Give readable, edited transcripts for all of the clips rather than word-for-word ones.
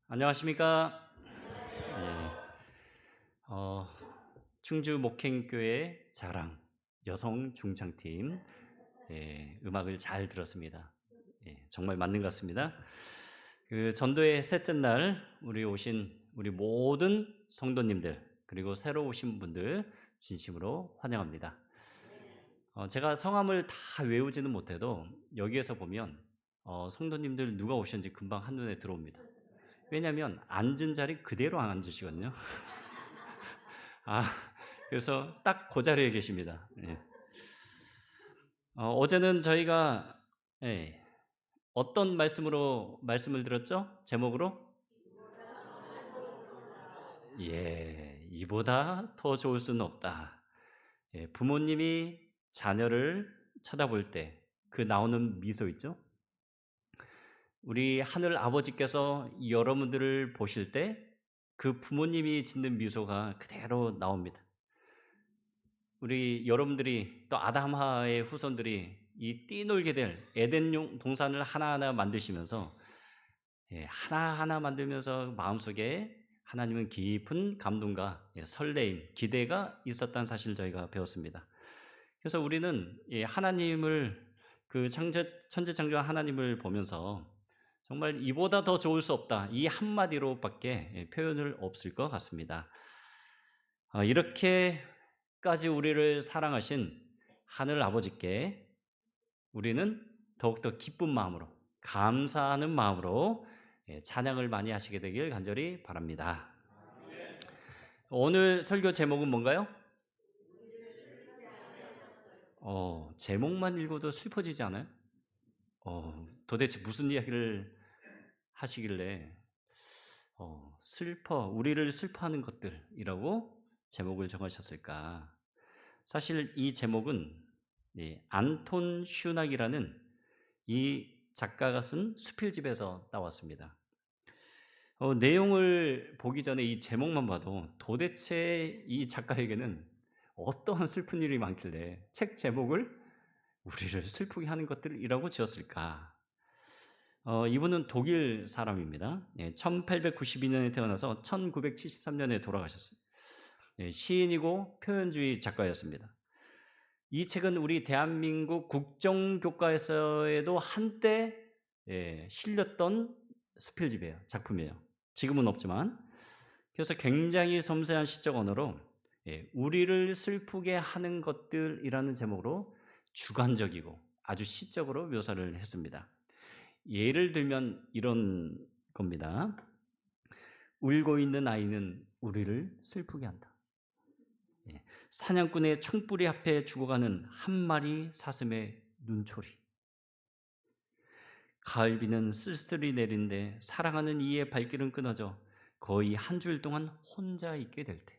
안녕하십니까? 예, 어, 충주 목행교회 자랑 여성 중창팀 음악을 잘 들었습니다. 정말 맞는 것 같습니다. 그 전도의 셋째 날 우리 모든 성도님들 그리고 새로 오신 분들 진심으로 환영합니다. 제가 성함을 다 외우지는 못해도 여기에서 보면 성도님들 누가 오셨는지 금방 한눈에 들어옵니다. 왜냐하면 앉은 자리 그대로 안 앉으시거든요. 아, 그래서 딱 그 자리에 계십니다. 예. 어제는 저희가 예, 어떤 말씀을 들었죠? 제목으로 이보다 더 좋을 수는 없다. 부모님이 자녀를 쳐다볼 때 그 나오는 미소 있죠? 우리 하늘 아버지께서 여러분들을 보실 때 그 부모님이 짓는 미소가 그대로 나옵니다. 우리 여러분들이 또 아담하의 후손들이 이 뛰놀게 될 에덴 동산을 하나하나 만드시면서 하나하나 만들면서 마음속에 하나님은 깊은 감동과 설레임, 기대가 있었다는 사실을 저희가 배웠습니다. 그래서 우리는 하나님을 그 천지창조한 하나님을 보면서 정말 이보다 더 좋을 수 없다. 이 한마디로밖에 표현을 없을 것 같습니다. 이렇게까지 우리를 사랑하신 하늘 아버지께 우리는 더욱더 기쁜 마음으로 감사하는 마음으로 찬양을 많이 하시게 되길 간절히 바랍니다. 오늘 설교 제목은 뭔가요? 제목만 읽어도 슬퍼지지 않아요? 도대체 무슨 이야기를 하시길래 우리를 슬퍼하는 것들이라고 제목을 정하셨을까? 사실 이 제목은 안톤 슈낙이라는 이 작가가 쓴 수필집에서 나왔습니다. 내용을 보기 전에 이 제목만 봐도 도대체 이 작가에게는 어떠한 슬픈 일이 많길래 책 제목을 우리를 슬프게 하는 것들이라고 지었을까? 이분은 독일 사람입니다. 1892년에 태어나서 1973년에 돌아가셨어요. 시인이고 표현주의 작가였습니다. 이 책은 우리 대한민국 국정교과서에도 한때 실렸던 스필집이에요. 작품이에요. 지금은 없지만. 그래서 굉장히 섬세한 시적 언어로 우리를 슬프게 하는 것들이라는 제목으로 주관적이고 아주 시적으로 묘사를 했습니다. 예를 들면 이런 겁니다. 울고 있는 아이는 우리를 슬프게 한다. 사냥꾼의 총뿌리 앞에 죽어가는 한 마리 사슴의 눈초리. 가을비는 쓸쓸히 내리는데 사랑하는 이의 발길은 끊어져 거의 한 주일 동안 혼자 있게 될 때.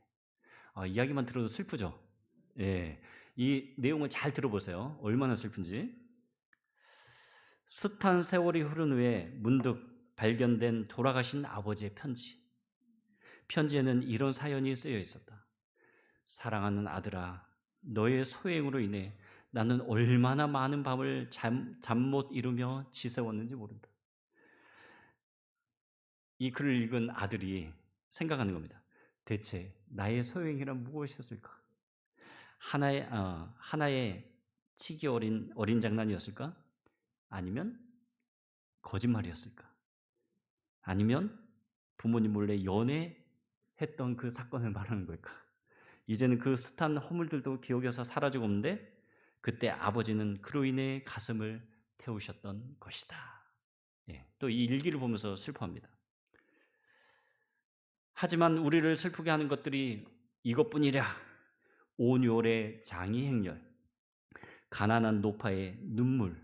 이야기만 들어도 슬프죠? 예. 이 내용을 잘 들어보세요. 얼마나 슬픈지. 숱한 세월이 흐른 후에 문득 발견된 돌아가신 아버지의 편지. 편지에는 이런 사연이 쓰여 있었다. 사랑하는 아들아, 너의 소행으로 인해 나는 얼마나 많은 밤을 잠 못 이루며 지새웠는지 모른다. 이 글을 읽은 아들이 생각하는 겁니다. 대체 나의 소행이란 무엇이었을까? 하나의 치기 어린 장난이었을까? 아니면 거짓말이었을까? 아니면 부모님 몰래 연애했던 그 사건을 말하는 걸까? 이제는 그 숱한 허물들도 기억에서 사라지고 없는데 그때 아버지는 그로 인해 가슴을 태우셨던 것이다. 또 이 일기를 보면서 슬퍼합니다. 하지만 우리를 슬프게 하는 것들이 이것뿐이랴. 온유월의 장이 행렬, 가난한 노파의 눈물,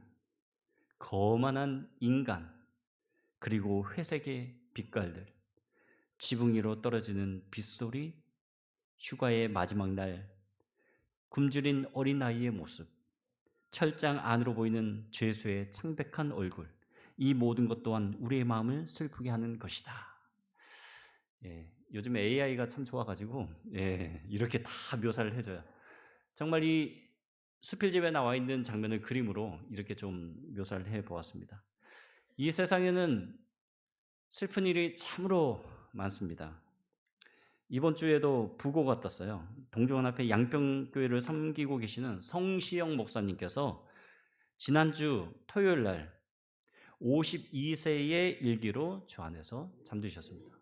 거만한 인간, 그리고 회색의 빛깔들, 지붕 위로 떨어지는 빗소리, 휴가의 마지막 날, 굶주린 어린아이의 모습, 철장 안으로 보이는 죄수의 창백한 얼굴, 이 모든 것 또한 우리의 마음을 슬프게 하는 것이다. 요즘 AI가 참 좋아가지고 이렇게 다 묘사를 해줘요. 정말 이 수필집에 나와 있는 장면을 그림으로 이렇게 좀 묘사를 해보았습니다. 이 세상에는 슬픈 일이 참으로 많습니다. 이번 주에도 부고가 떴어요. 동중원앞에 양평교회를 섬기고 계시는 성시영 목사님께서 지난주 토요일 날 52세의 일기로 주 안에서 잠드셨습니다.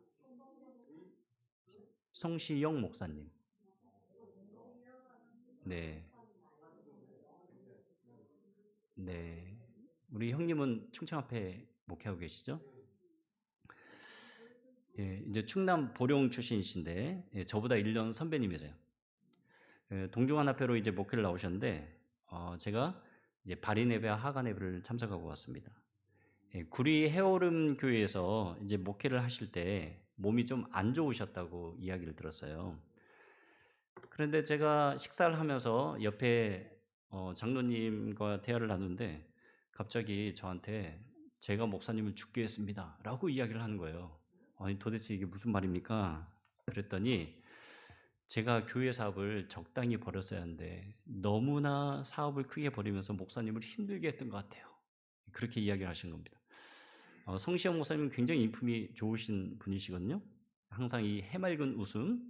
성시영 목사님. 네. 네. 우리 형님은 충청 앞에 목회하고 계시죠? 예, 이제 충남 보령 출신이신데, 예, 저보다 1년 선배님이세요. 예, 동중한 앞회로 이제 목회를 나오셨는데, 제가 이제 발인 예배와 하간 예배를 참석하고 왔습니다. 예, 구리 해오름 교회에서 이제 목회를 하실 때 몸이 좀 안 좋으셨다고 이야기를 들었어요. 그런데 제가 식사를 하면서 옆에 장로님과 대화를 나누는데 갑자기 저한테 제가 목사님을 죽게 했습니다 라고 이야기를 하는 거예요. 아니 도대체 이게 무슨 말입니까? 그랬더니 제가 교회 사업을 적당히 벌였어야 하는데 너무나 사업을 크게 벌이면서 목사님을 힘들게 했던 것 같아요. 그렇게 이야기를 하시는 겁니다. 성시영 목사님은 굉장히 인품이 좋으신 분이시거든요. 항상 이 해맑은 웃음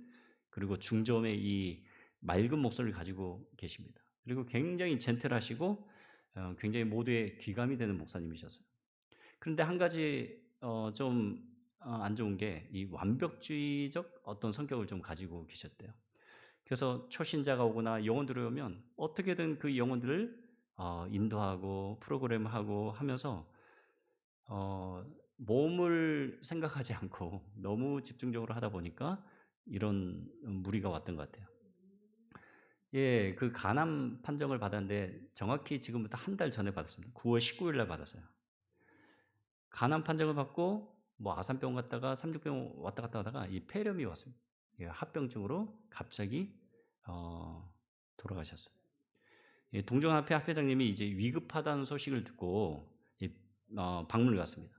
그리고 중저음의 이 맑은 목소리를 가지고 계십니다. 그리고 굉장히 젠틀하시고 굉장히 모두의 귀감이 되는 목사님이셨어요. 그런데 한 가지 좀 안 좋은 게 이 완벽주의적 어떤 성격을 좀 가지고 계셨대요. 그래서 초신자가 오거나 영혼들이 오면 어떻게든 그 영혼들을 인도하고 프로그램하고 하면서 어 몸을 생각하지 않고 너무 집중적으로 하다 보니까 이런 무리가 왔던 것 같아요. 예, 그 간암 판정을 받았는데 정확히 지금부터 한 달 전에 받았습니다. 9월 19일 날 받았어요. 간암 판정을 받고 뭐 아산병원 갔다가 삼육병원 왔다 갔다 하다가 이 폐렴이 왔습니다. 예, 합병증으로 갑자기 돌아가셨어요. 예, 동정합회 합회장님이 이제 위급하다는 소식을 듣고 방문을 갔습니다.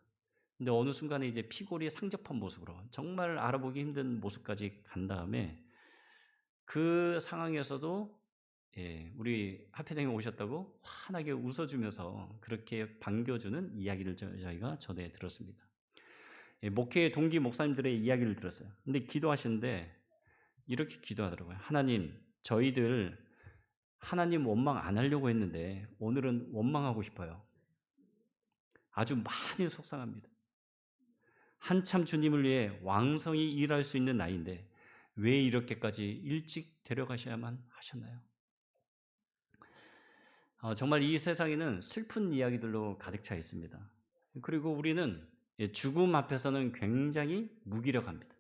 근데 어느 순간에 이제 피골이 상접한 모습으로 정말 알아보기 힘든 모습까지 간 다음에 그 상황에서도 예, 우리 합회장님 오셨다고 환하게 웃어주면서 그렇게 반겨주는 이야기를 저희가 전해 들었습니다. 예, 목회 동기 목사님들의 이야기를 들었어요. 근데 기도하시는데 이렇게 기도하더라고요. 하나님, 저희들 하나님 원망 안 하려고 했는데 오늘은 원망하고 싶어요. 아주 많이 속상합니다. 한참 주님을 위해 왕성히 일할 수 있는 나이인데 왜 이렇게까지 일찍 데려가셔야만 하셨나요? 정말 이 세상에는 슬픈 이야기들로 가득 차 있습니다. 그리고 우리는 죽음 앞에서는 굉장히 무기력합니다.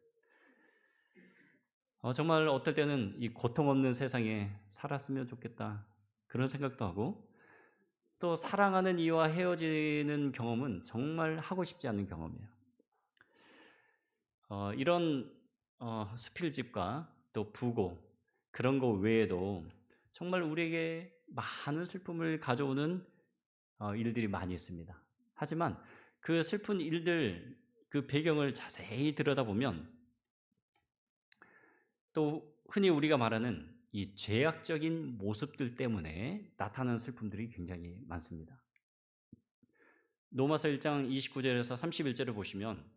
정말 어떨 때는 이 고통 없는 세상에 살았으면 좋겠다 그런 생각도 하고 또 사랑하는 이와 헤어지는 경험은 정말 하고 싶지 않은 경험이에요. 이런 스필집과 또 부고 그런 거 외에도 정말 우리에게 많은 슬픔을 가져오는 일들이 많이 있습니다. 하지만 그 슬픈 일들 그 배경을 자세히 들여다보면 또 흔히 우리가 말하는 이 죄악적인 모습들 때문에 나타나는 슬픔들이 굉장히 많습니다. 로마서 1장 29절에서 31절을 보시면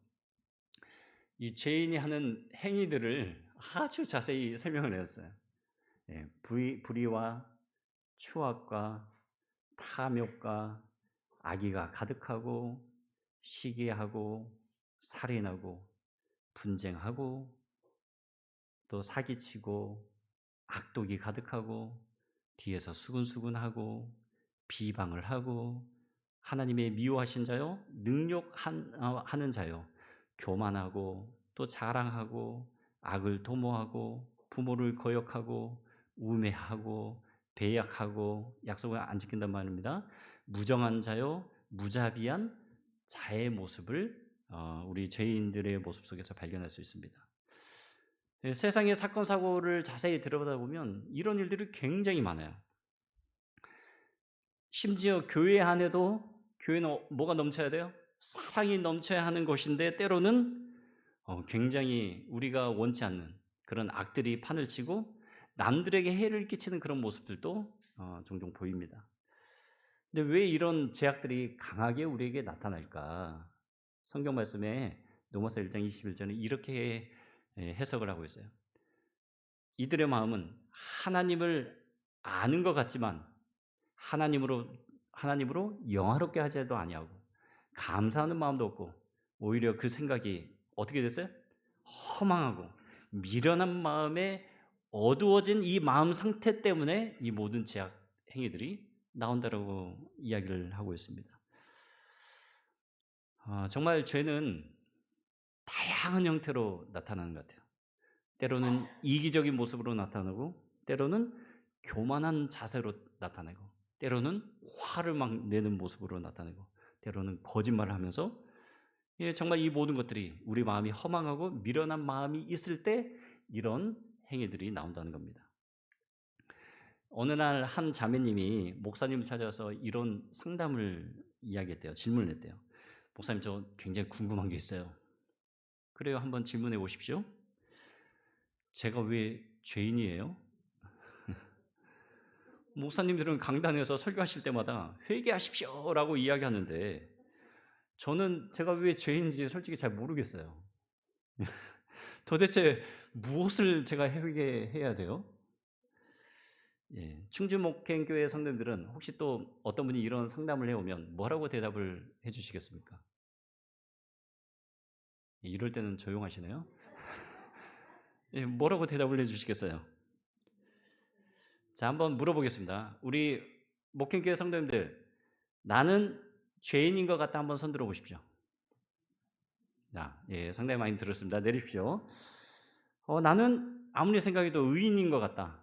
이 죄인이 하는 행위들을 아주 자세히 설명을 해놨어요. 예, 불의와 추악과 탐욕과 악의가 가득하고 시기하고 살인하고 분쟁하고 또 사기치고 악독이 가득하고 뒤에서 수근수근하고 비방을 하고 하나님의 미워하신 자요 능욕하는 자요 교만하고 또 자랑하고 악을 도모하고 부모를 거역하고 우매하고 배약하고 약속을 안 지킨단 말입니다. 무정한 자요 무자비한 자의 모습을 우리 죄인들의 모습 속에서 발견할 수 있습니다. 세상의 사건 사고를 자세히 들여다보다 보면 이런 일들이 굉장히 많아요. 심지어 교회 안에도 교회는 뭐가 넘쳐야 돼요? 사랑이 넘쳐야 하는 것인데 때로는 굉장히 우리가 원치 않는 그런 악들이 판을 치고 남들에게 해를 끼치는 그런 모습들도 종종 보입니다. 근데 왜 이런 죄악들이 강하게 우리에게 나타날까? 성경 말씀에 로마서 1장 21절은 이렇게 해석을 하고 있어요. 이들의 마음은 하나님을 아는 것 같지만 하나님으로 영화롭게 하지도 아니하고 감사하는 마음도 없고 오히려 그 생각이 어떻게 됐어요? 허망하고 미련한 마음에 어두워진 이 마음 상태 때문에 이 모든 죄악 행위들이 나온다라고 이야기를 하고 있습니다. 정말 죄는 다양한 형태로 나타나는 것 같아요. 때로는 이기적인 모습으로 나타나고, 때로는 교만한 자세로 나타내고, 때로는 화를 막 내는 모습으로 나타내고, 때로는 거짓말을 하면서, 정말 이 모든 것들이 우리 마음이 허망하고 미련한 마음이 있을 때 이런 행위들이 나온다는 겁니다. 어느 날 한 자매님이 목사님을 찾아서 이런 상담을 이야기했대요. 질문을 했대요. 목사님, 저 굉장히 궁금한 게 있어요. 그래요, 한번 질문해 보십시오. 제가 왜 죄인이에요? 목사님들은 강단에서 설교하실 때마다 회개하십시오라고 이야기하는데 저는 제가 왜 죄인인지 솔직히 잘 모르겠어요. 도대체 무엇을 제가 회개해야 돼요? 충주목행교회 성도들은 혹시 또 어떤 분이 이런 상담을 해오면 뭐라고 대답을 해주시겠습니까? 이럴 때는 조용하시네요. 뭐라고 대답을 해주시겠어요? 자, 한번 물어보겠습니다. 우리 목행교회 성도님들, 나는 죄인인 것 같다 한번 손 들어 보십시오. 자, 상당히 많이 들었습니다. 내리십시오. 나는 아무리 생각해도 의인인 것 같다.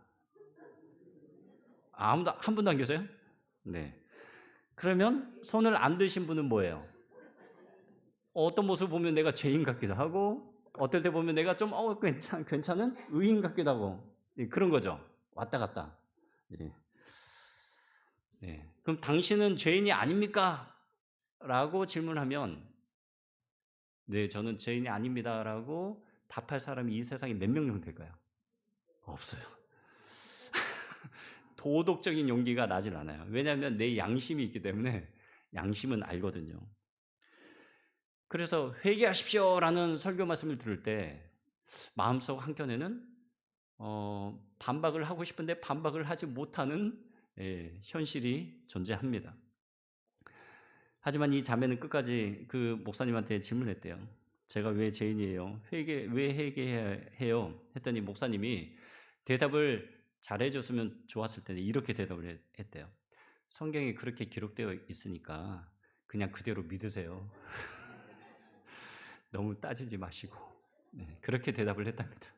아무도 한 분도 안 계세요? 네. 그러면 손을 안 드신 분은 뭐예요? 어떤 모습 보면 내가 죄인 같기도 하고, 어떨 때 보면 내가 좀 괜찮은 의인 같기도 하고, 그런 거죠. 왔다 갔다. 예. 네. 그럼 당신은 죄인이 아닙니까? 라고 질문하면, 네, 저는 죄인이 아닙니다라고 답할 사람이 이 세상에 몇 명 정도 될까요? 없어요. 도덕적인 용기가 나질 않아요. 왜냐하면 내 양심이 있기 때문에 양심은 알거든요. 그래서 회개하십시오라는 설교 말씀을 들을 때 마음속 한켠에는 반박을 하고 싶은데 반박을 하지 못하는 현실이 존재합니다. 하지만 이 자매는 끝까지 그 목사님한테 질문했대요. 제가 왜 죄인이에요? 왜 회개해야 해요? 했더니 목사님이 대답을 잘해줬으면 좋았을 텐데 이렇게 대답을 했대요. 성경에 그렇게 기록되어 있으니까 그냥 그대로 믿으세요. 너무 따지지 마시고. 네, 그렇게 대답을 했답니다.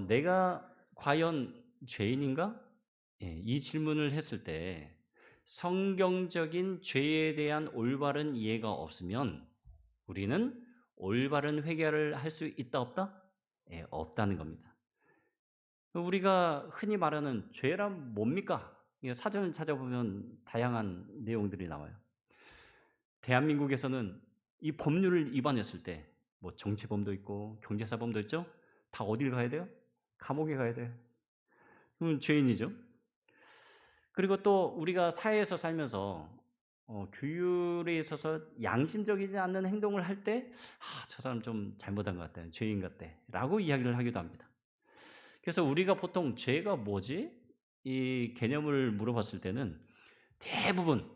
내가 과연 죄인인가? 이 질문을 했을 때 성경적인 죄에 대한 올바른 이해가 없으면 우리는 올바른 회개를 할 수 있다 없다? 없다는 겁니다. 우리가 흔히 말하는 죄란 뭡니까? 사전을 찾아보면 다양한 내용들이 나와요. 대한민국에서는 이 법률을 위반했을 때 뭐 정치범도 있고 경제사범도 있죠? 다 어딜 가야 돼요? 감옥에 가야 돼요. 그럼 죄인이죠. 그리고 또 우리가 사회에서 살면서 규율에 있어서 양심적이지 않는 행동을 할 때, 저 사람 좀 잘못한 것 같다, 죄인 같다, 라고 이야기를 하기도 합니다. 그래서 우리가 보통 죄가 뭐지? 이 개념을 물어봤을 때는 대부분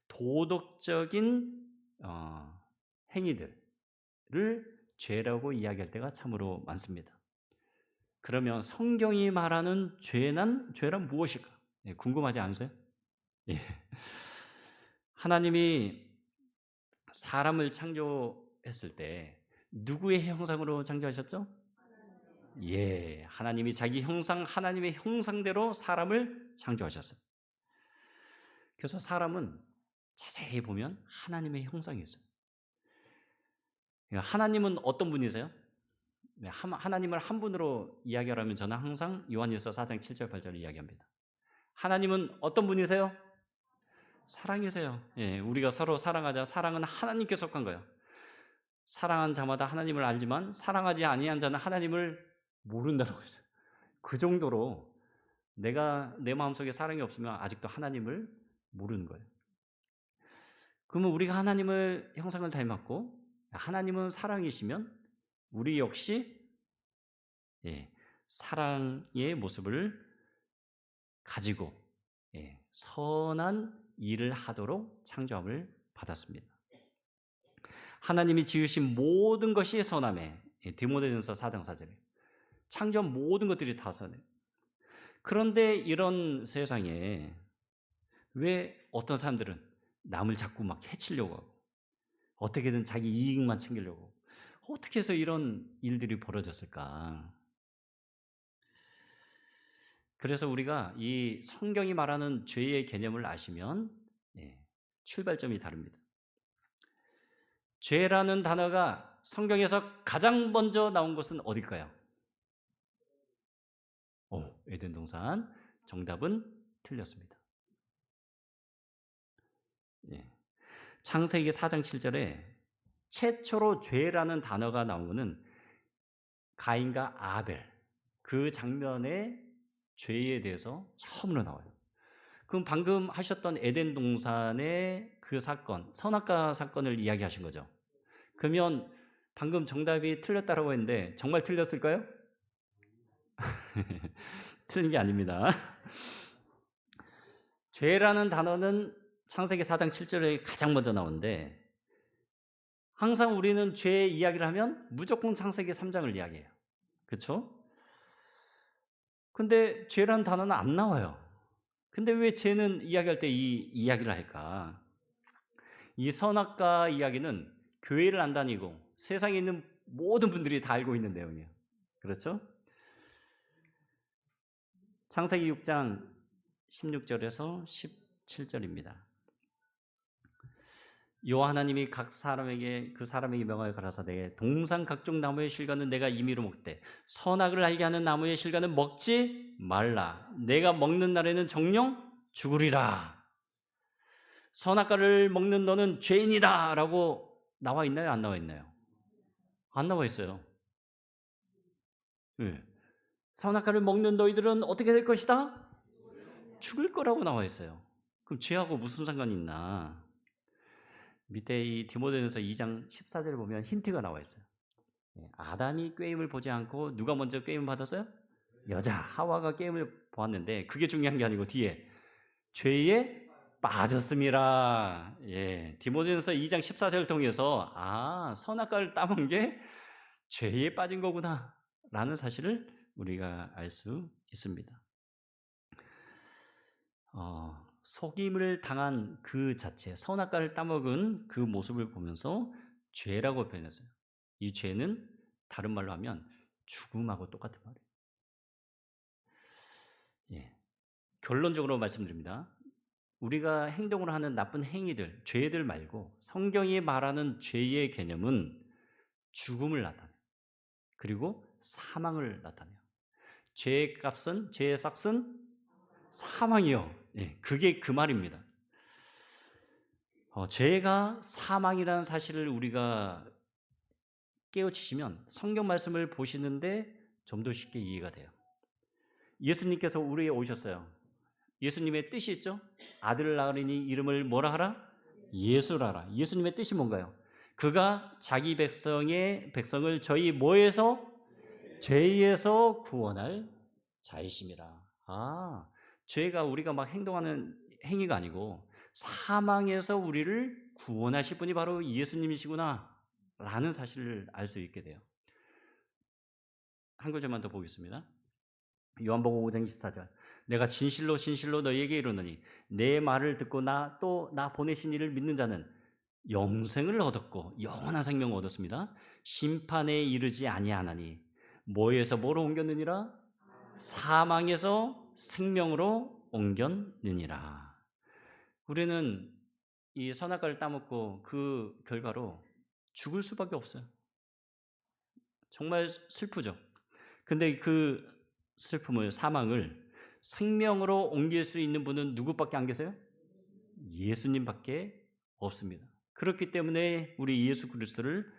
도덕적인 행위들을 죄라고 이야기할 때가 참으로 많습니다. 그러면 성경이 말하는 죄란 무엇일까? 궁금하지 않으세요? 예. 하나님이 사람을 창조했을 때 누구의 형상으로 창조하셨죠? 하나님이 자기 형상, 하나님의 형상대로 사람을 창조하셨어요. 그래서 사람은 자세히 보면 하나님의 형상이 있어요. 하나님은 어떤 분이세요? 하나님을 한 분으로 이야기하라면 저는 항상 요한일서 4장 7절 8절을 이야기합니다. 하나님은 어떤 분이세요? 사랑이세요. 우리가 서로 사랑하자. 사랑은 하나님께 속한 거예요. 사랑한 자마다 하나님을 알지만 사랑하지 아니한 자는 하나님을 모른다고 했어요. 그 정도로 내가 내 마음속에 사랑이 없으면 아직도 하나님을 모르는 거예요. 그러면 우리가 하나님을 형상을 닮았고 하나님은 사랑이시면 우리 역시 사랑의 모습을 가지고 선한 일을 하도록 창조함을 받았습니다. 하나님이 지으신 모든 것이 선함에 디모데전서 4장 4절에 창조한 모든 것들이 다 선해. 그런데 이런 세상에 왜 어떤 사람들은 남을 자꾸 막 해치려고 하고 어떻게든 자기 이익만 챙기려고 하고 어떻게 해서 이런 일들이 벌어졌을까? 그래서 우리가 이 성경이 말하는 죄의 개념을 아시면 출발점이 다릅니다. 죄라는 단어가 성경에서 가장 먼저 나온 것은 어딜까요? 에덴 동산. 정답은 틀렸습니다. 창세기 4장 7절에 최초로 죄라는 단어가 나온 것은 가인과 아벨 그 장면의 죄에 대해서 처음으로 나와요. 그럼 방금 하셨던 에덴 동산의 그 사건, 선악과 사건을 이야기하신 거죠. 그러면 방금 정답이 틀렸다고 했는데 정말 틀렸을까요? 틀린 게 아닙니다. 죄라는 단어는 창세기 4장 7절에 가장 먼저 나오는데 항상 우리는 죄 이야기를 하면 무조건 창세기 3장을 이야기해요. 그렇죠? 근데 죄라는 단어는 안 나와요. 근데 왜 죄는 이야기할 때 이 이야기를 할까? 이 선악과 이야기는 교회를 안 다니고 세상에 있는 모든 분들이 다 알고 있는 내용이에요. 그렇죠? 창세기 6장 16절에서 17절입니다. 여호와 하나님이 각 사람에게 그 사람에게 명하여 가라사대 동산 각종 나무의 실과는 내가 임의로 먹되 선악을 알게 하는 나무의 실과는 먹지 말라. 내가 먹는 날에는 정령 죽으리라. 선악과를 먹는 너는 죄인이다 라고 나와 있나요? 안 나와 있나요? 안 나와 있어요. 선악과를 먹는 너희들은 어떻게 될 것이다? 죽을 거라고 나와 있어요. 그럼 죄하고 무슨 상관이 있나? 밑에 이 디모데전서 2장 14절에 보면 힌트가 나와 있어요. 아담이 꾀임을 보지 않고 누가 먼저 꾀임을 받았어요? 여자 하와가 꾀임을 보았는데 그게 중요한 게 아니고 뒤에 죄에 빠졌습니다. 디모데전서 2장 14절을 통해서 선악과를 따먹은 게 죄에 빠진 거구나 라는 사실을 우리가 알 수 있습니다. 속임을 당한 그 자체, 선악과를 따먹은 그 모습을 보면서 죄라고 표현했어요. 이 죄는 다른 말로 하면 죽음하고 똑같은 말이에요. 결론적으로 말씀드립니다. 우리가 행동으로 하는 나쁜 행위들, 죄들 말고 성경이 말하는 죄의 개념은 죽음을 나타내요. 그리고 사망을 나타내요. 죄의 값은, 죄의 삭은 사망이요. 그게 그 말입니다. 죄가 사망이라는 사실을 우리가 깨우치시면 성경 말씀을 보시는데 좀 더 쉽게 이해가 돼요. 예수님께서 우리에 오셨어요. 예수님의 뜻이 있죠? 아들을 낳으리니 이름을 뭐라 하라? 예수라라. 예수님의 뜻이 뭔가요? 그가 자기 백성을 저희 뭐에서? 죄에서 구원할 자이심이라. 죄가 우리가 막 행동하는 행위가 아니고 사망에서 우리를 구원하실 분이 바로 예수님이시구나 라는 사실을 알 수 있게 돼요. 한 구절만 더 보겠습니다. 요한복음 5장 24절. 내가 진실로 진실로 너희에게 이르노니 내 말을 듣고 나 보내신 이를 믿는 자는 영생을 얻었고 영원한 생명을 얻었습니다. 심판에 이르지 아니하나니 뭐에서 뭐로 옮겼느니라? 사망에서 생명으로 옮겼느니라. 우리는 이 선악과를 따먹고 그 결과로 죽을 수밖에 없어요. 정말 슬프죠. 근데 그 슬픔을, 사망을 생명으로 옮길 수 있는 분은 누구밖에 안 계세요? 예수님밖에 없습니다. 그렇기 때문에 우리 예수 그리스도를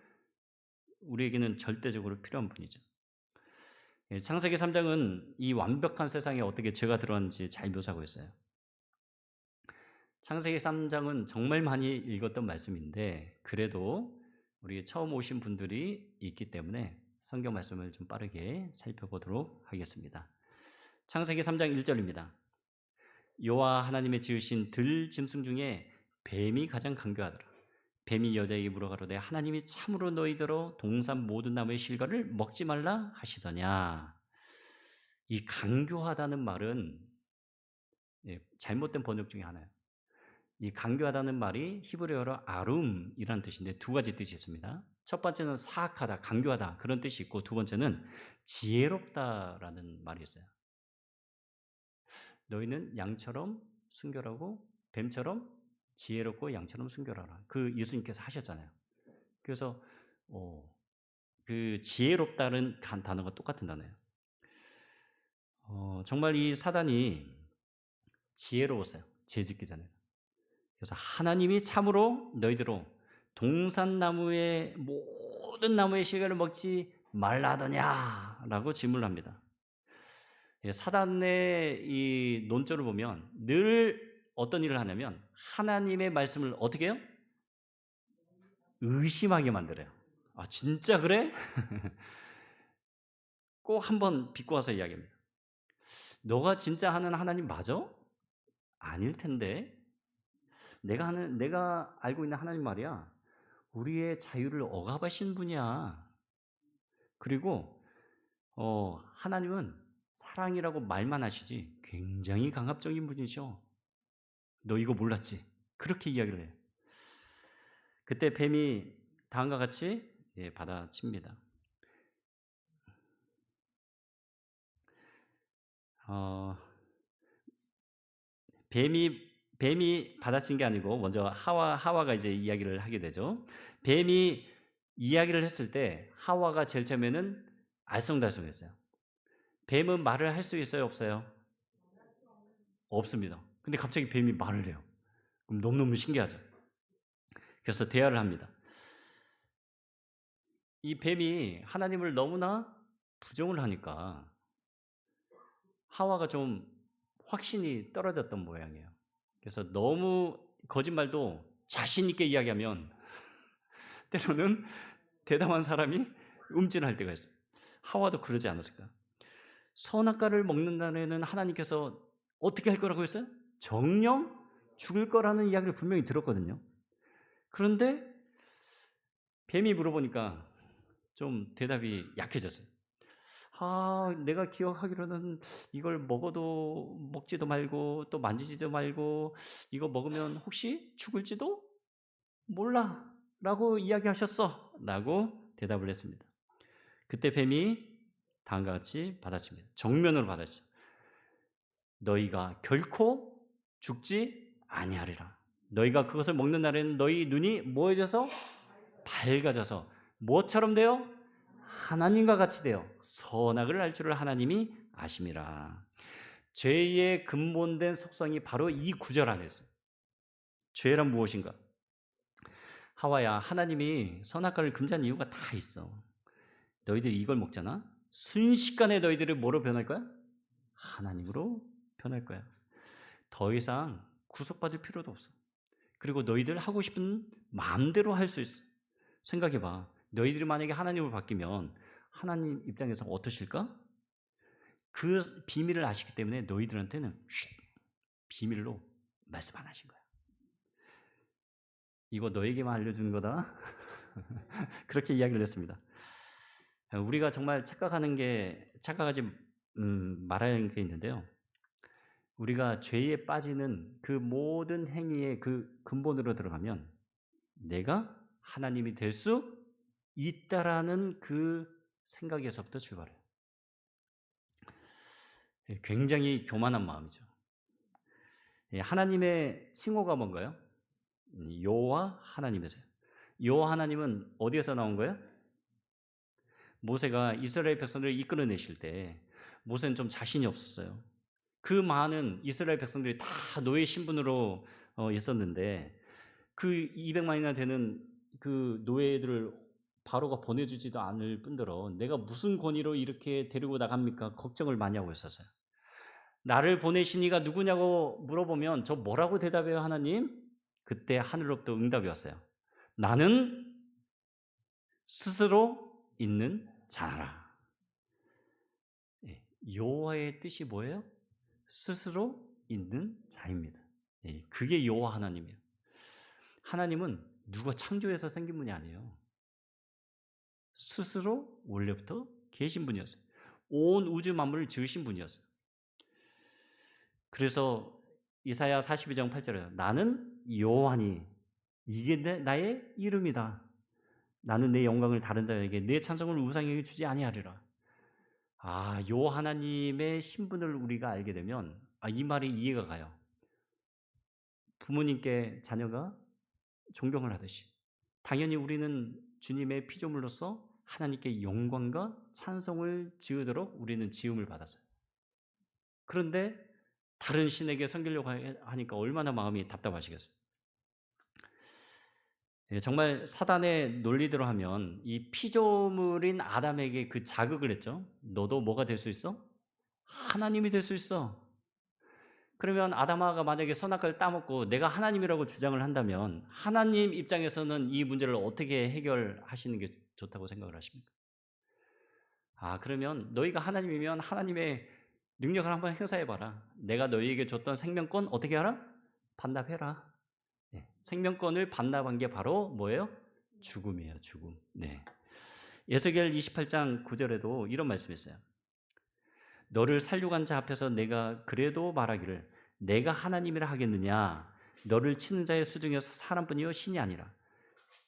우리에게는 절대적으로 필요한 분이죠. 창세기 3장은 이 완벽한 세상에 어떻게 죄가 들어왔는지 잘 묘사하고 있어요. 창세기 3장은 정말 많이 읽었던 말씀인데 그래도 우리 처음 오신 분들이 있기 때문에 성경 말씀을 좀 빠르게 살펴보도록 하겠습니다. 창세기 3장 1절입니다. 여호와 하나님의 지으신 들 짐승 중에 뱀이 가장 강교하더라. 뱀이 여자에게 물어가로되 하나님이 참으로 너희더러 동산 모든 나무의 실과를 먹지 말라 하시더냐. 이 강교하다는 말은 잘못된 번역 중에 하나예요. 이 강교하다는 말이 히브리어로 아룸이라는 뜻인데 두 가지 뜻이 있습니다. 첫 번째는 사악하다, 강교하다 그런 뜻이 있고 두 번째는 지혜롭다라는 말이 있어요. 너희는 양처럼 순결하고 뱀처럼 지혜롭고 양처럼 순결하라. 그 예수님께서 하셨잖아요. 그래서 그 지혜롭다는 단어가 똑같은 단어예요. 정말 이 사단이 지혜로웠어요. 죄 짓기 전에. 그래서 하나님이 참으로 너희들로 동산나무의 모든 나무의 실과를 먹지 말라 하더냐라고 질문을 합니다. 사단의 이 논조를 보면 늘 어떤 일을 하냐면 하나님의 말씀을 어떻게 해요? 의심하게 만들어요. 아 진짜 그래? 꼭 한번 비꼬 와서 이야기합니다. 너가 진짜 하는 하나님 맞아? 아닐 텐데. 내가 알고 있는 하나님 말이야. 우리의 자유를 억압하신 분이야. 그리고 하나님은 사랑이라고 말만 하시지 굉장히 강압적인 분이셔. 너 이거 몰랐지? 그렇게 이야기를 해요. 그때 뱀이 다음과 같이 받아칩니다. 뱀이 받아친 게 아니고 먼저 하와가 이제 이야기를 하게 되죠. 뱀이 이야기를 했을 때 하와가 제일 처음에는 알쏭달쏭했어요. 뱀은 말을 할 수 있어요, 없어요? 없습니다. 근데 갑자기 뱀이 말을 해요. 그럼 너무너무 신기하죠. 그래서 대화를 합니다. 이 뱀이 하나님을 너무나 부정을 하니까 하와가 좀 확신이 떨어졌던 모양이에요. 그래서 너무 거짓말도 자신 있게 이야기하면 때로는 대담한 사람이 움찔할 때가 있어요. 하와도 그러지 않았을까? 선악과를 먹는다는 애는 하나님께서 어떻게 할 거라고 했어요? 정령 죽을 거라는 이야기를 분명히 들었거든요. 그런데 뱀이 물어보니까 좀 대답이 약해졌어요. 내가 기억하기로는 이걸 먹어도 먹지도 말고 또 만지지도 말고 이거 먹으면 혹시 죽을지도 몰라 라고 이야기하셨어 라고 대답을 했습니다. 그때 뱀이 다음과 같이 받아칩니다. 정면으로 받아치죠. 너희가 결코 죽지 아니하리라. 너희가 그것을 먹는 날에는 너희 눈이 뭐해져서 밝아져서 뭐처럼 돼요? 하나님과 같이 되어 선악을 알 줄을 하나님이 아심이라. 죄의 근본된 속성이 바로 이 구절 안에 있어요. 죄란 무엇인가? 하와야, 하나님이 선악과를 금지한 이유가 다 있어. 너희들이 이걸 먹잖아? 순식간에 너희들을 뭐로 변할 거야? 하나님으로 변할 거야. 더 이상 구속받을 필요도 없어. 그리고 너희들 하고 싶은 마음대로 할 수 있어. 생각해봐. 너희들이 만약에 하나님을 바뀌면 하나님 입장에서 어떠실까? 그 비밀을 아시기 때문에 너희들한테는 비밀로 말씀 안 하신 거야. 이거 너에게만 알려주는 거다. 그렇게 이야기를 했습니다. 우리가 정말 착각하지 말아야 하는 게 있는데요. 우리가 죄에 빠지는 그 모든 행위의 그 근본으로 들어가면 내가 하나님이 될 수 있다라는 그 생각에서부터 출발해요. 굉장히 교만한 마음이죠. 하나님의 칭호가 뭔가요? 여호와 하나님이세요. 여호와 하나님은 어디에서 나온 거예요? 모세가 이스라엘 백성들을 이끌어내실 때 모세는 좀 자신이 없었어요. 그 많은 이스라엘 백성들이 다 노예 신분으로 있었는데 그 200만이나 되는 그 노예들을 바로가 보내주지도 않을 뿐더러 내가 무슨 권위로 이렇게 데리고 나갑니까? 걱정을 많이 하고 있었어요. 나를 보내신 이가 누구냐고 물어보면 저 뭐라고 대답해요, 하나님? 그때 하늘로부터 응답이 왔어요. 나는 스스로 있는 자라. 예, 여호와의 뜻이 뭐예요? 스스로 있는 자입니다. 예, 그게 여호와 하나님이에요. 하나님은 누가 창조해서 생긴 분이 아니에요. 스스로 원래부터 계신 분이었어요. 온 우주 만물을 지으신 분이었어요. 그래서 이사야 42장 8절에 나는 여호와니 이게 나의 이름이다. 나는 내 영광을 다른 자에게 내 찬송을 우상에게 주지 아니하리라. 아, 여호와 하나님의 신분을 우리가 알게 되면 이 말이 이해가 가요. 부모님께 자녀가 존경을 하듯이 당연히 우리는 주님의 피조물로서 하나님께 영광과 찬송을 지으도록 우리는 지음을 받았어요. 그런데 다른 신에게 섬기려고 하니까 얼마나 마음이 답답하시겠어요. 예, 정말 사단의 논리대로 하면 이 피조물인 아담에게 그 자극을 했죠. 너도 뭐가 될 수 있어? 하나님이 될 수 있어. 그러면 아담아가 만약에 선악과를 따먹고 내가 하나님이라고 주장을 한다면 하나님 입장에서는 이 문제를 어떻게 해결하시는 게 좋다고 생각을 하십니까? 그러면 너희가 하나님이면 하나님의 능력을 한번 행사해봐라. 내가 너희에게 줬던 생명권 어떻게 하라? 반납해라. 네. 생명권을 반납한 게 바로 뭐예요? 죽음이에요, 죽음. 네. 에스겔 28장 9절에도 이런 말씀이 있어요. 너를 살육한 자 앞에서 내가 그래도 말하기를 내가 하나님이라 하겠느냐? 너를 치는 자의 수중에서 사람뿐이요 신이 아니라.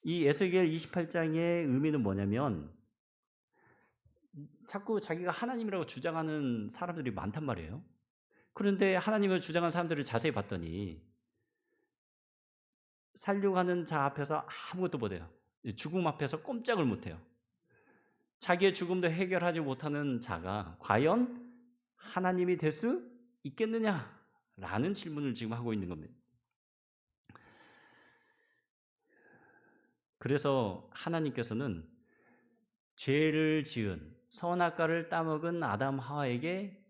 이 에스겔 28장의 의미는 뭐냐면 자꾸 자기가 하나님이라고 주장하는 사람들이 많단 말이에요. 그런데 하나님을 주장하는 사람들을 자세히 봤더니 살육하는 자 앞에서 아무것도 못해요. 죽음 앞에서 꼼짝을 못해요. 자기의 죽음도 해결하지 못하는 자가 과연 하나님이 될 수 있겠느냐라는 질문을 지금 하고 있는 겁니다. 그래서 하나님께서는 죄를 지은 선악과를 따먹은 아담 하와에게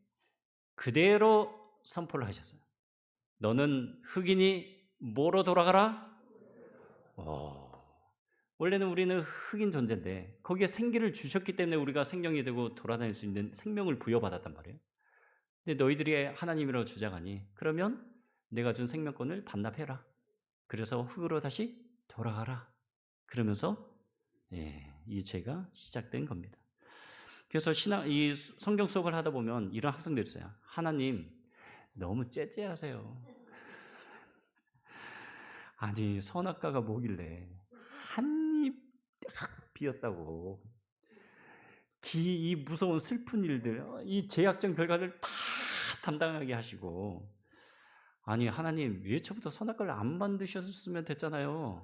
그대로 선포를 하셨어요. 너는 흑인이 뭐로 돌아가라? 원래는 우리는 흑인 존재인데 거기에 생기를 주셨기 때문에 우리가 생명이 되고 돌아다닐 수 있는 생명을 부여받았단 말이에요. 근데 너희들이 하나님이라고 주장하니 그러면 내가 준 생명권을 반납해라. 그래서 흙으로 다시 돌아가라. 그러면서 이 죄가 시작된 겁니다. 그래서 이 성경 수업을 하다 보면 이런 학생들 있어요. 하나님 너무 째째하세요. 아니 선악과가 뭐길래 한입 비었다고 이 무서운 슬픈 일들, 이 죄악적 결과를 다 담당하게 하시고 아니 하나님 예초부터 선악과를 안 만드셨으면 됐잖아요.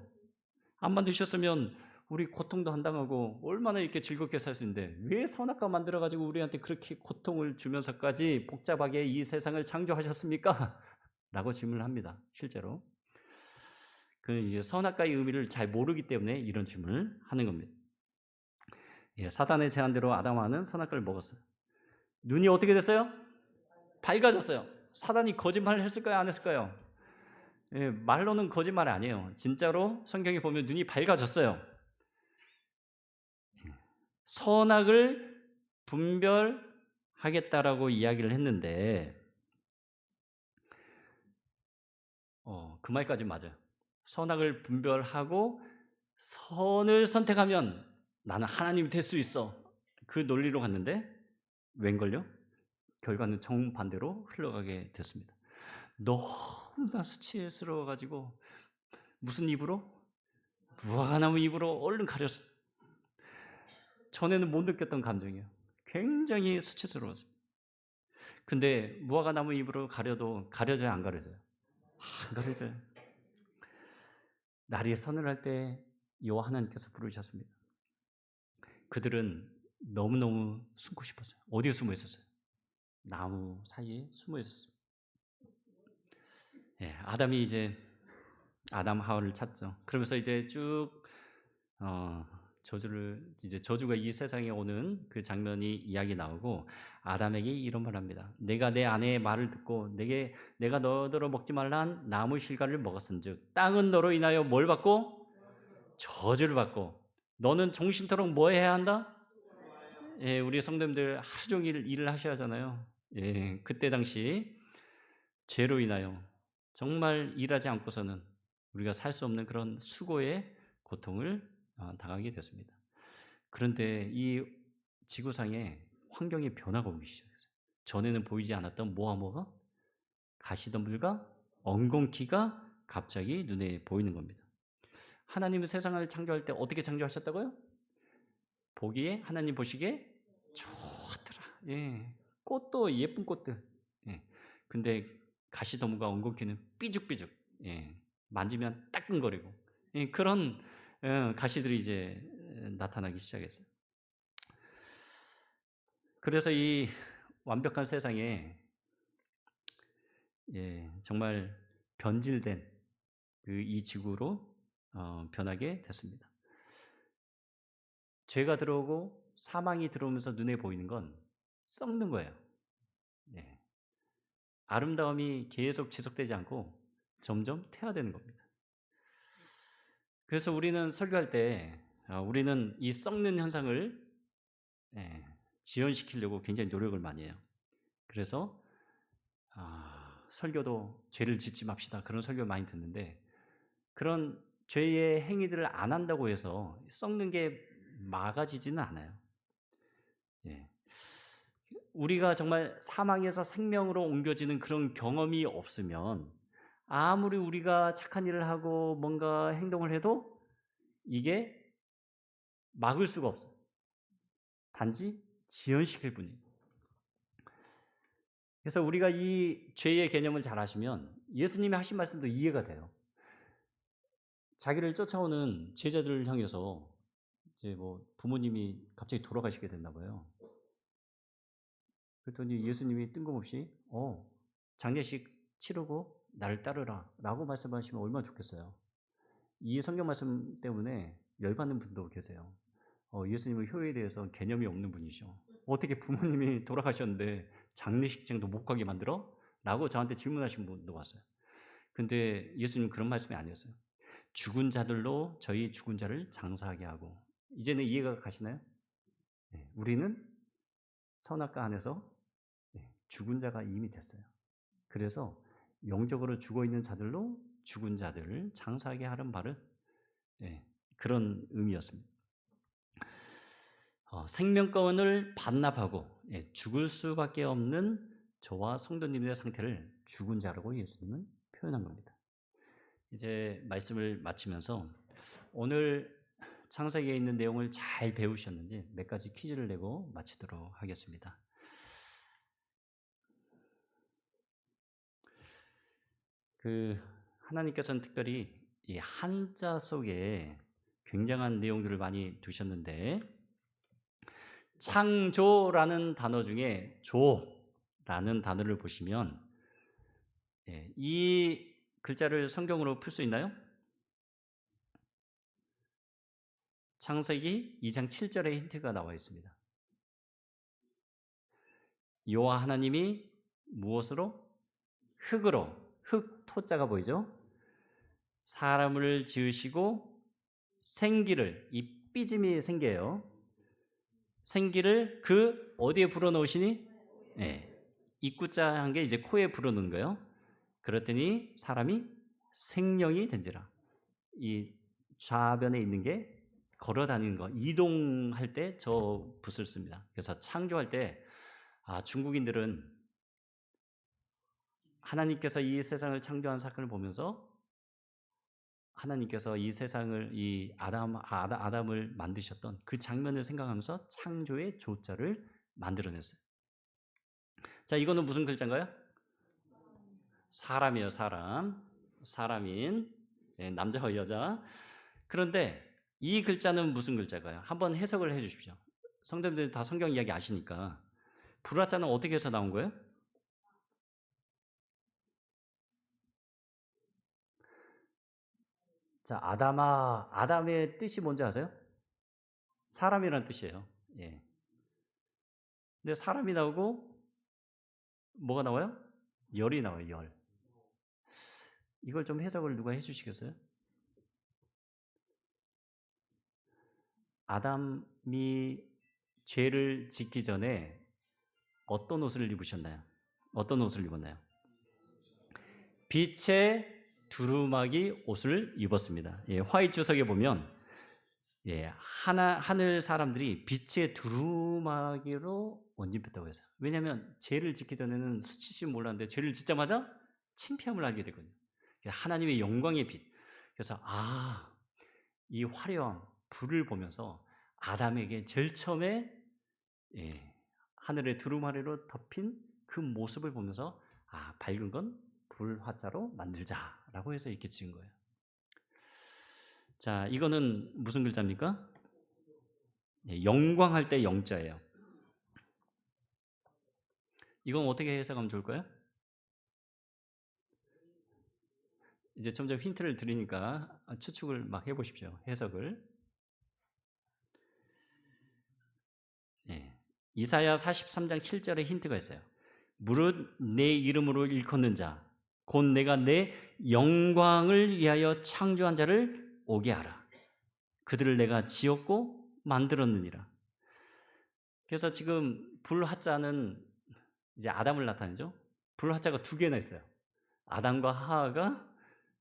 안 만드셨으면 우리 고통도 안 당하고 얼마나 이렇게 즐겁게 살 수 있는데 왜 선악과 만들어가지고 우리한테 그렇게 고통을 주면서까지 복잡하게 이 세상을 창조하셨습니까? 라고 질문을 합니다. 실제로. 그 이제 선악과의 의미를 잘 모르기 때문에 이런 질문을 하는 겁니다. 사단의 제안대로 아담하는 선악과를 먹었어요. 눈이 어떻게 됐어요? 밝아졌어요. 사단이 거짓말을 했을까요? 안 했을까요? 말로는 거짓말이 아니에요. 진짜로 성경에 보면 눈이 밝아졌어요. 선악을 분별하겠다라고 이야기를 했는데 그 말까지 맞아요. 선악을 분별하고 선을 선택하면 나는 하나님이 될 수 있어. 그 논리로 갔는데 웬걸요? 결과는 정반대로 흘러가게 됐습니다. 너무나 수치스러워가지고 무슨 입으로? 무화과나무 입으로 얼른 가렸어. 전에는 못 느꼈던 감정이에요. 굉장히 수치스러웠습니다. 근데 무화과나무 입으로 가려도 가려져요, 안 가려져요? 안 가려져요. 나리에 선을 할 때 여호와 하나님께서 부르셨습니다. 그들은 너무너무 숨고 싶었어요. 어디에 숨어 있었어요? 나무 사이에 숨어 있었어요. 아담이 이제 아담 하와를 찾죠. 그러면서 이제 쭉 저주가 이 세상에 오는 그 장면이 이야기 나오고 아담에게 이런 말을 합니다. 내가 내 아내의 말을 듣고 내가 너더러 먹지 말란 나무 실과를 먹었은즉 땅은 너로 인하여 뭘 받고 저주를 받고 너는 종신토록 뭐 해야 한다? 예, 우리 성도님들 하루 종일 일을 하셔야 하잖아요. 예, 그때 당시 죄로 인하여 정말 일하지 않고서는 우리가 살 수 없는 그런 수고의 고통을 당하게 됐습니다. 그런데 이 지구상에 환경의 변화가 오기 시작했어요. 전에는 보이지 않았던 뭐가 가시덤불과 엉겅퀴가 갑자기 눈에 보이는 겁니다. 하나님은 세상을 창조할 때 어떻게 창조하셨다고요? 보기에 하나님 보시기에 좋더라. 예. 꽃도 예쁜 꽃들. 예. 근데 가시덤불과 엉겅퀴는 삐죽삐죽. 예. 만지면 따끔거리고. 예. 그런 가시들이 이제 나타나기 시작했어요. 그래서 이 완벽한 세상에 정말 변질된 이 지구로 변하게 됐습니다. 죄가 들어오고 사망이 들어오면서 눈에 보이는 건 썩는 거예요. 네. 아름다움이 계속 지속되지 않고 점점 퇴화되는 겁니다. 그래서 우리는 설교할 때 우리는 이 썩는 현상을 지연시키려고 굉장히 노력을 많이 해요. 그래서 설교도 죄를 짓지 맙시다. 그런 설교 많이 듣는데 그런 죄의 행위들을 안 한다고 해서 썩는 게 막아지지는 않아요. 예. 우리가 정말 사망에서 생명으로 옮겨지는 그런 경험이 없으면 아무리 우리가 착한 일을 하고 뭔가 행동을 해도 이게 막을 수가 없어요. 단지 지연시킬 뿐이에요. 그래서 우리가 이 죄의 개념을 잘 아시면 예수님이 하신 말씀도 이해가 돼요. 자기를 쫓아오는 제자들을 향해서 이제 뭐 부모님이 갑자기 돌아가시게 됐나 봐요. 그랬더니 예수님이 뜬금없이 장례식 치르고 나를 따르라 라고 말씀하시면 얼마나 좋겠어요. 이 성경 말씀 때문에 열받는 분도 계세요. 예수님은 효에 대해서 개념이 없는 분이셔. 어떻게 부모님이 돌아가셨는데 장례식장도 못 가게 만들어? 라고 저한테 질문하신 분도 왔어요. 근데 예수님은 그런 말씀이 아니었어요. 죽은 자들로 저희 죽은 자를 장사하게 하고. 이제는 이해가 가시나요? 네, 우리는 선악과 안에서 죽은 자가 이미 됐어요. 그래서 영적으로 죽어있는 자들로 죽은 자들을 장사하게 하는 바를 그런 의미였습니다. 생명권을 반납하고 죽을 수밖에 없는 저와 성도님의 상태를 죽은 자라고 예수님은 표현한 겁니다. 이제 말씀을 마치면서 오늘 창세기에 있는 내용을 잘 배우셨는지 몇 가지 퀴즈를 내고 마치도록 하겠습니다. 하나님께서는 특별히 이 한자 속에 굉장한 내용들을 많이 두셨는데 창조라는 단어 중에 조라는 단어를 보시면 이 글자를 성경으로 풀 수 있나요? 창세기 2장 7절에 힌트가 나와 있습니다. 여호와 하나님이 무엇으로? 흙으로, 흙 토자가 보이죠? 사람을 지으시고 생기를, 이 삐짐이 생겨요. 생기를 어디에 불어넣으시니? 입구자 한 게 이제 코에 불어넣은 거예요. 그랬더니 사람이 생명이 된지라. 이 좌변에 있는 게 걸어 다니는 거, 이동할 때 저 붓을 씁니다. 그래서 창조할 때 중국인들은 하나님께서 이 세상을 창조한 사건을 보면서 하나님께서 이 세상을 아담을 만드셨던 그 장면을 생각하면서 창조의 조자를 만들어냈어요. 자, 이거는 무슨 글자인가요? 사람이에요, 사람. 사람인 남자와 여자. 그런데 이 글자는 무슨 글자가요? 한번 해석을 해 주십시오. 성도님들 다 성경 이야기 아시니까. 불화자는 어떻게 해서 나온 거예요? 자, 아담의 뜻이 뭔지 아세요? 사람이란 뜻이에요. 예. 근데 사람이 나오고 뭐가 나와요? 열이 나와요, 열. 이걸 좀 해석을 누가 해 주시겠어요? 아담이 죄를 짓기 전에 어떤 옷을 입으셨나요? 어떤 옷을 입었나요? 빛의 두루마기 옷을 입었습니다. 예, 화의 주석에 보면 예, 하늘 사람들이 빛의 두루마기로 옷입혔다고 해서 왜냐하면 죄를 짓기 전에는 수치심 몰랐는데 죄를 짓자마자 창피함을 알게 되거든요. 하나님의 영광의 빛. 그래서 이 화려한 불을 보면서 아담에게 제일 처음에 예, 하늘의 두루마리로 덮인 그 모습을 보면서 밝은 건 불화자로 만들자라고 해서 이렇게 지은 거예요. 자, 이거는 무슨 글자입니까? 예, 영광할 때 영자예요. 이건 어떻게 해석하면 좋을까요? 이제 점점 힌트를 드리니까 추측을 막 해보십시오. 해석을. 예. 이사야 43장 7절에 힌트가 있어요. 무릇 내 이름으로 일컫는 자, 곧 내가 내 영광을 위하여 창조한 자를 오게 하라. 그들을 내가 지었고 만들었느니라. 그래서 지금 불화자는 이제 아담을 나타내죠. 불화자가 두 개나 있어요. 아담과 하하가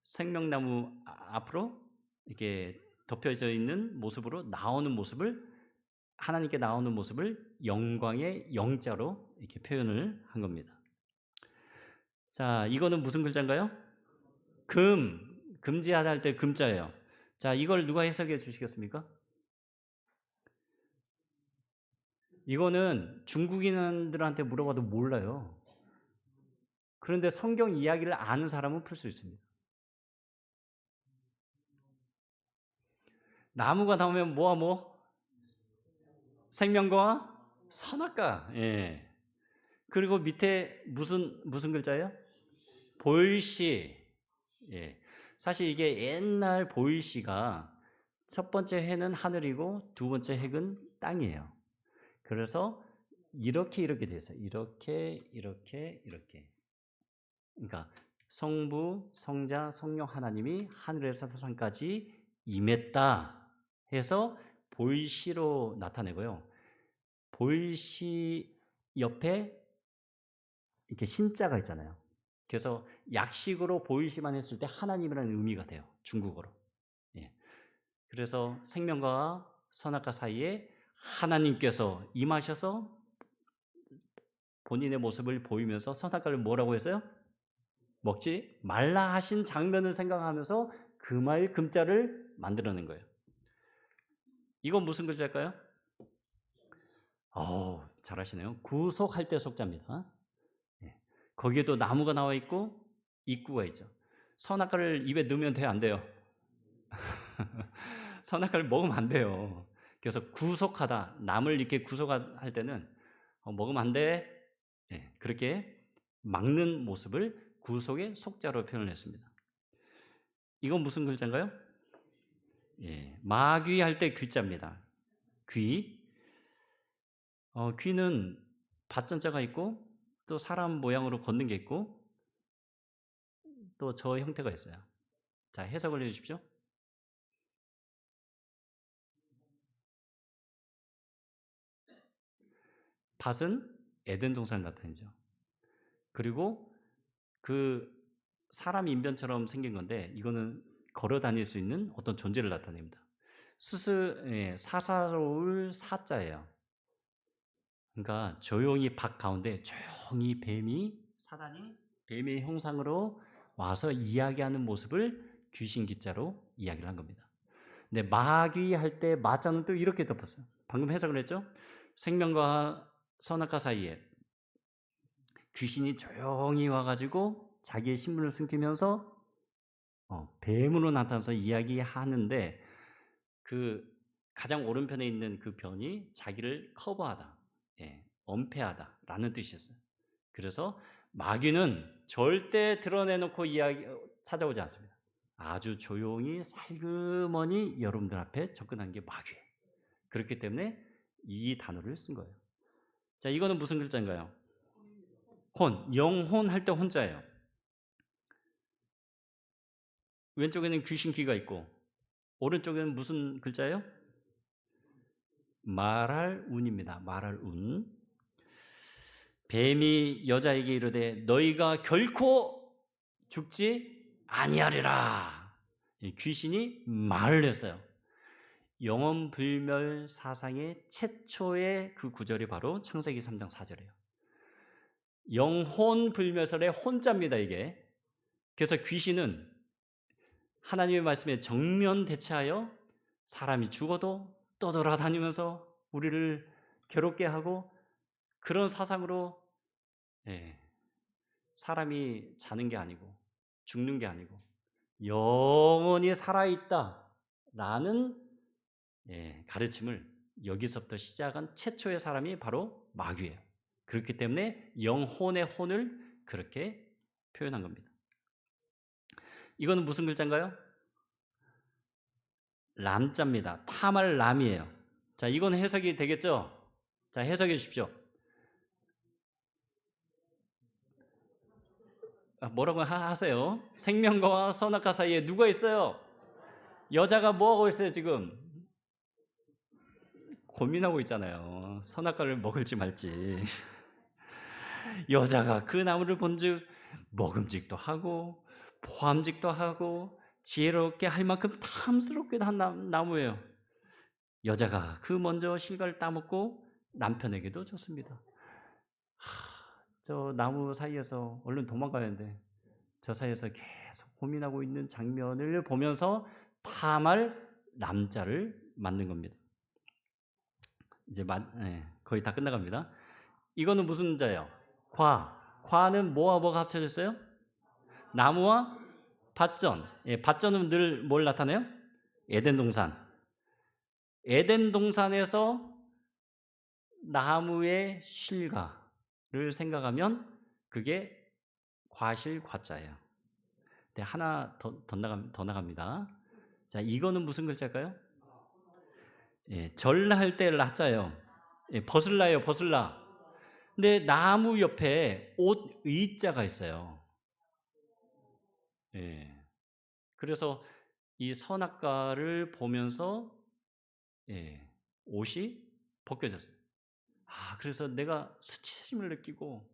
생명나무 앞으로 이렇게 덮여져 있는 모습으로 나오는 모습을 하나님께 나오는 모습을 영광의 영자로 이렇게 표현을 한 겁니다. 자, 이거는 무슨 글자인가요? 금지하다 할 때 금자예요. 자, 이걸 누가 해석해 주시겠습니까? 이거는 중국인들한테 물어봐도 몰라요. 그런데 성경 이야기를 아는 사람은 풀 수 있습니다. 나무가 나오면 뭐와 뭐? 생명과 선악과. 예. 그리고 밑에 무슨 글자예요? 보일시. 예. 사실 이게 옛날 보일시가 첫 번째 해는 하늘이고 두 번째 해는 땅이에요. 그래서 이렇게 돼 있어요. 이렇게. 그러니까 성부, 성자, 성령 하나님이 하늘에서 세상까지 임했다 해서 보일시로 나타내고요. 보일시 옆에 이렇게 신자가 있잖아요. 그래서 약식으로 보일시만 했을 때 하나님이라는 의미가 돼요. 중국어로. 예. 그래서 생명과 선악과 사이에 하나님께서 임하셔서 본인의 모습을 보이면서 선악과를 뭐라고 했어요? 먹지 말라 하신 장면을 생각하면서 금화의 금자를 만들어낸 거예요. 이건 무슨 글자일까요? 잘하시네요. 구속할 때 속자입니다. 예. 거기에도 나무가 나와 있고 입구가 있죠. 선악과를 입에 넣으면 돼요, 안 돼요? 선악과를 먹으면 안 돼요. 그래서 구속하다, 남을 이렇게 구속할 때는 먹으면 안 돼. 예, 그렇게 막는 모습을 구속의 속자로 표현했습니다. 이건 무슨 글자인가요? 예, 마귀할 때 귀자입니다. 귀. 귀는 밭전자가 있고 또 사람 모양으로 걷는 게 있고 또 저 형태가 있어요. 자, 해석을 해 주십시오. 밭은 에덴 동산을 나타내죠. 그리고 그 사람 인변처럼 생긴 건데 이거는 걸어 다닐 수 있는 어떤 존재를 나타냅니다. 사사로울 사자예요. 그러니까 조용히 밭 가운데 조용히 사단이 뱀의 형상으로 와서 이야기하는 모습을 귀신 기자로 이야기를 한 겁니다. 근데 마귀 할 때 마자는 또 이렇게 덮었어요. 방금 해석을 했죠. 생명과 선악과 사이에 귀신이 조용히 와가지고 자기의 신분을 숨기면서 뱀으로 나타나서 이야기하는데 그 가장 오른편에 있는 그 변이 자기를 커버하다, 엄폐하다라는 뜻이었어요. 그래서 마귀는 절대 드러내놓고 찾아오지 않습니다. 아주 조용히 살그머니 여러분들 앞에 접근한 게 마귀예요. 그렇기 때문에 이 단어를 쓴 거예요. 자, 이거는 무슨 글자인가요? 혼, 영혼 할 때 혼자예요. 왼쪽에는 귀신 귀가 있고 오른쪽에는 무슨 글자예요? 말할 운입니다. 말할 운. 뱀이 여자에게 이르되 너희가 결코 죽지 아니하리라. 귀신이 말을 했어요. 영원불멸 사상의 최초의 그 구절이 바로 창세기 3장 4절이에요. 영혼불멸설의 혼자입니다, 이게. 그래서 귀신은 하나님의 말씀에 정면 대체하여 사람이 죽어도 떠돌아다니면서 우리를 괴롭게 하고 그런 사상으로 사람이 자는 게 아니고 죽는 게 아니고 영원히 살아있다라는 가르침을 여기서부터 시작한 최초의 사람이 바로 마귀예요. 그렇기 때문에 영혼의 혼을 그렇게 표현한 겁니다. 이거는 무슨 글자인가요? 람자입니다. 타말 람이에요. 자, 이건 해석이 되겠죠? 자, 해석해 주십시오. 뭐라고 하세요? 생명과 선악과 사이에 누가 있어요? 여자가 뭐하고 있어요 지금? 고민하고 있잖아요. 선악과를 먹을지 말지. 여자가 그 나무를 본즉 먹음직도 하고 포함직도 하고 지혜롭게 할 만큼 탐스럽게도 한 나무예요. 여자가 그 먼저 실과를 따먹고 남편에게도 줬습니다. 저 나무 사이에서 얼른 도망가야하는데 저 사이에서 계속 고민하고 있는 장면을 보면서 탐할 남자를 만든 겁니다. 이제 거의 다 끝나갑니다. 이거는 무슨 자예요? 과는 뭐와 뭐가 합쳐졌어요? 나무와 밭전. 밭전은 늘 뭘 나타내요? 에덴 동산. 에덴 동산에서 나무의 실과를 생각하면 그게 과실 과자예요. 네, 하나 더 나갑니다. 자, 이거는 무슨 글자일까요? 절할 때 라자예요. 벗을라예요, 벗을라. 근데 나무 옆에 옷 의자가 있어요. 그래서 이 선악과를 보면서 옷이 벗겨졌어요. 그래서 내가 수치심을 느끼고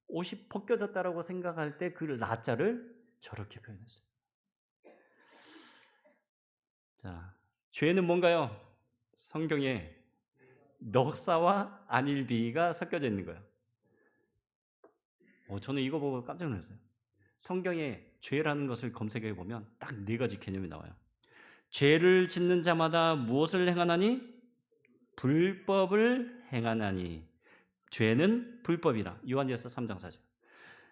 옷이 벗겨졌다라고 생각할 때 그 라자를 저렇게 표현했어요. 자, 죄는 뭔가요? 성경에 넉사와 안일비가 섞여져 있는 거예요. 저는 이거 보고 깜짝 놀랐어요. 성경에 죄라는 것을 검색해 보면 딱 4가지 개념이 나와요. 죄를 짓는 자마다 무엇을 행하나니? 불법을 행하나니. 죄는 불법이라. 요한일서 3장 4절.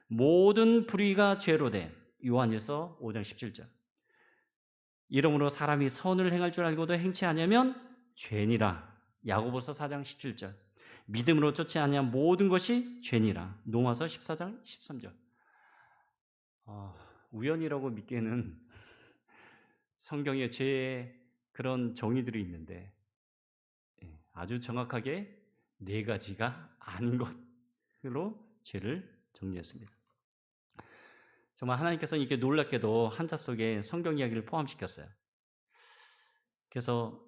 모든 불의가 죄로 돼. 요한일서 5장 17절. 이러므로 사람이 선을 행할 줄 알고도 행치 아니하면 죄니라. 야고보서 4장 17절. 믿음으로 쫓지 아니한 모든 것이 죄니라. 로마서 14장 13절. 우연이라고 믿기에는 성경에 죄의 그런 정의들이 있는데 아주 정확하게 4가지가 아닌 것으로 죄를 정리했습니다. 정말 하나님께서는 이렇게 놀랍게도 한자 속에 성경 이야기를 포함시켰어요. 그래서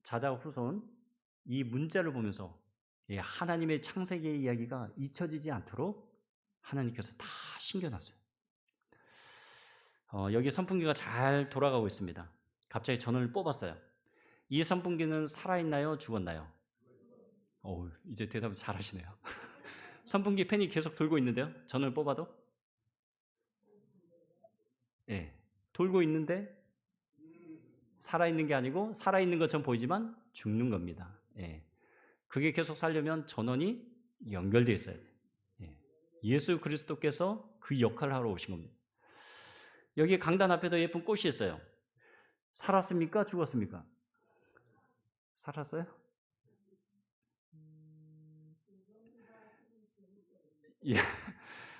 자자 후손 이 문자를 보면서 하나님의 창세기의 이야기가 잊혀지지 않도록 하나님께서 다 신겨놨어요. 여기 선풍기가 잘 돌아가고 있습니다. 갑자기 전원을 뽑았어요. 이 선풍기는 살아있나요? 죽었나요? 이제 대답을 잘 하시네요. 선풍기 팬이 계속 돌고 있는데요. 전원을 뽑아도? 돌고 있는데 살아있는 게 아니고 살아있는 것처럼 보이지만 죽는 겁니다. 그게 계속 살려면 전원이 연결되어 있어야 돼요. 예수 그리스도께서 그 역할을 하러 오신 겁니다. 여기 강단 앞에도 예쁜 꽃이 있어요. 살았습니까? 죽었습니까? 살았어요?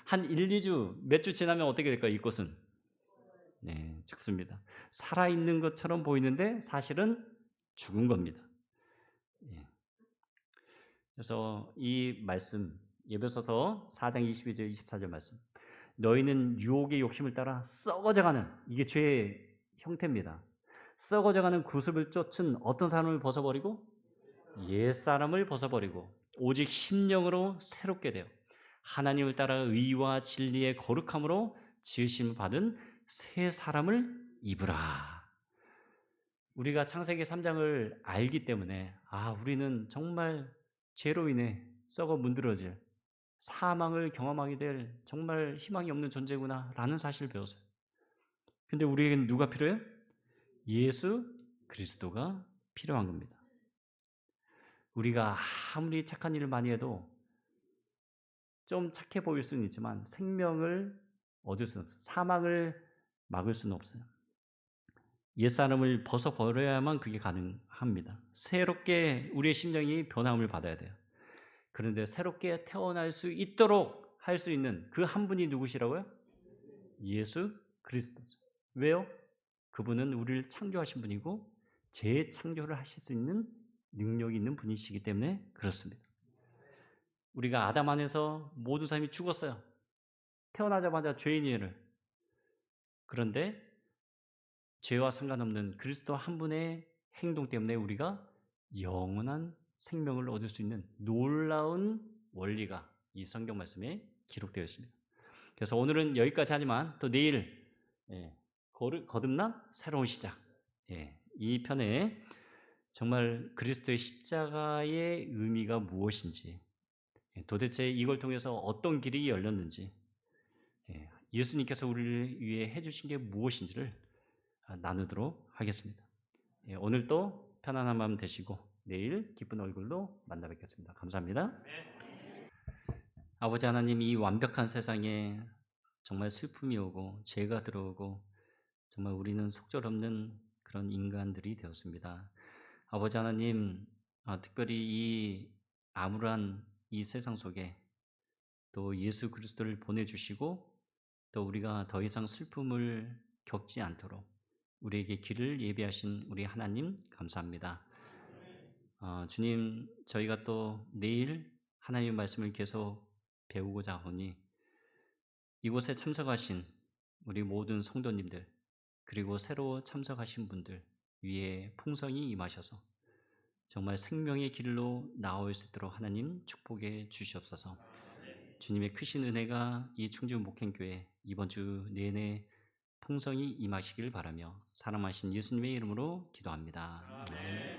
한 1, 2주, 몇 주 지나면 어떻게 될까요? 이 꽃은? 죽습니다. 살아있는 것처럼 보이는데 사실은 죽은 겁니다. 그래서 이 말씀 에베소서 4장 22절 24절 말씀. 너희는 유혹의 욕심을 따라 썩어져가는 이게 죄의 형태입니다. 썩어져가는 구습을 쫓은 어떤 사람을 벗어버리고 옛사람을 벗어버리고 오직 심령으로 새롭게 되어 하나님을 따라 의와 진리의 거룩함으로 지으심을 받은 새 사람을 입으라. 우리가 창세기 3장을 알기 때문에 우리는 정말 죄로 인해 썩어 문드러질 사망을 경험하게 될 정말 희망이 없는 존재구나라는 사실을 배웠어요. 근데 우리에게는 누가 필요해요? 예수 그리스도가 필요한 겁니다. 우리가 아무리 착한 일을 많이 해도 좀 착해 보일 수는 있지만 생명을 얻을 수는 없어요. 사망을 막을 수는 없어요. 옛사람을 벗어버려야만 그게 가능합니다. 새롭게 우리의 심령이 변함을 받아야 돼요. 그런데 새롭게 태어날 수 있도록 할 수 있는 그 한 분이 누구시라고요? 예수 그리스도죠. 왜요? 그분은 우리를 창조하신 분이고 재창조를 하실 수 있는 능력이 있는 분이시기 때문에 그렇습니다. 우리가 아담 안에서 모든 사람이 죽었어요. 태어나자마자 죄인이에요. 그런데 죄와 상관없는 그리스도 한 분의 행동 때문에 우리가 영원한 생명을 얻을 수 있는 놀라운 원리가 이 성경 말씀에 기록되어 있습니다. 그래서 오늘은 여기까지 하지만 또 내일 거듭남 새로운 시작 이 편에 정말 그리스도의 십자가의 의미가 무엇인지 도대체 이걸 통해서 어떤 길이 열렸는지 예수님께서 우리를 위해 해주신 게 무엇인지를 나누도록 하겠습니다. 오늘도 편안한 마음 되시고 내일 기쁜 얼굴로 만나 뵙겠습니다. 감사합니다. 아버지 하나님, 이 완벽한 세상에 정말 슬픔이 오고 죄가 들어오고 정말 우리는 속절없는 그런 인간들이 되었습니다. 아버지 하나님, 특별히 이 암울한 이 세상 속에 또 예수 그리스도를 보내주시고 또 우리가 더 이상 슬픔을 겪지 않도록 우리에게 길을 예비하신 우리 하나님 감사합니다. 주님, 저희가 또 내일 하나님의 말씀을 계속 배우고자 하오니 이곳에 참석하신 우리 모든 성도님들 그리고 새로 참석하신 분들 위에 풍성히 임하셔서 정말 생명의 길로 나올 수 있도록 하나님 축복해 주시옵소서. 주님의 크신 은혜가 이 충주 목행교회 이번 주 내내 풍성히 임하시길 바라며 사랑하신 예수님의 이름으로 기도합니다. 아멘.